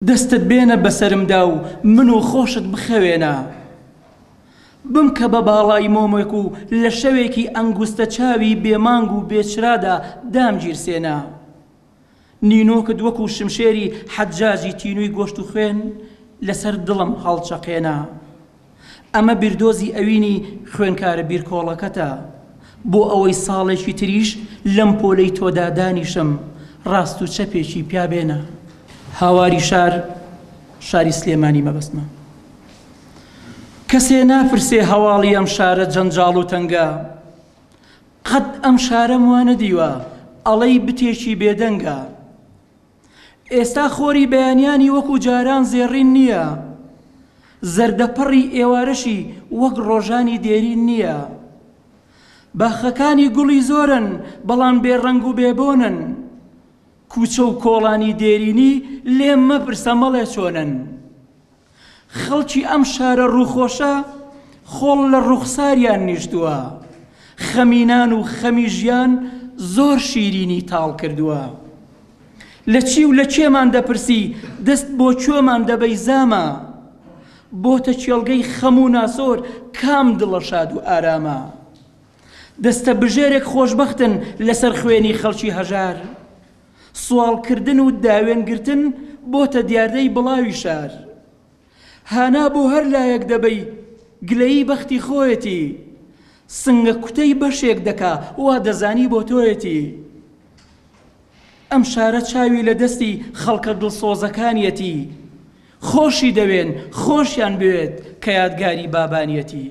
دەستت بێنە بەسەرمدا و من و خۆشت بخەوێنە بمکە بە باڵای مۆمێک و لە شەوێکی ئەنگوستە چاوی بێمانگ و بێچرادا دامگیرسێنە نینۆکت وەکو شمشێری حەجاجی تینووی گۆشت و خوێن لەسەر دڵم هەڵچەقێنە ئەمە بیردۆزی ئەوینی خوێنکارە بیرکۆڵەکەتە بۆ ئەوەی ساڵێکی تریش لەم پۆلەی تۆدا دانیشم ڕاست و چەپێکی پیابێنە هاواری شاری سلێمانی مەبەستمە کەسێ نافرسێ هەواڵی ئەم شارە جەنجاڵ و تەنگە قەت ئەم شارەم وانە دیوە ئەڵەی بتێکی بێدەنگە ئێستا خۆری بەیانیانی وەکو جاران زێڕین نییە زەردەپەڕی ئێوارەشی وەک ڕۆژانی دێرین نییە باخەکانی گوڵی زۆرن بەڵام بێڕەنگ و بێبۆنن کوچە و کۆڵانی دێرینی لێم مەپرسە مەڵێ چۆنن خەڵکی ئەم شارە ڕووخۆشە خۆڵ لە ڕوخساریان نیشتووە خەمینان و خەمی ژیان زۆر شیرینی تاڵ کردووە لە چی و لە کێمان دەپرسی دەست بۆ کوێمان دەبەی زامە بۆتە چێڵگەی خەم و ناسۆر کام دڵە شاد و ئارامە دەستە بژێرێک خۆشبەختن لەسەر خوێنی خەڵکی هەژار سوالکردن و داوێنگرتن بۆتە دیاردەی بڵاوی شار هانا بۆ هەر لایەک دەبەی گلەیی بەختی خۆیەتی سنگە کوتەی بەشێک دەکا وا دەزانی بۆ تۆیەتی ئەم شارە چاوی لە دەستی خەڵکە دڵسۆزەکانیەتی خۆشی دەوێن خۆشیان بوێت کە یادگاری بابانیەتی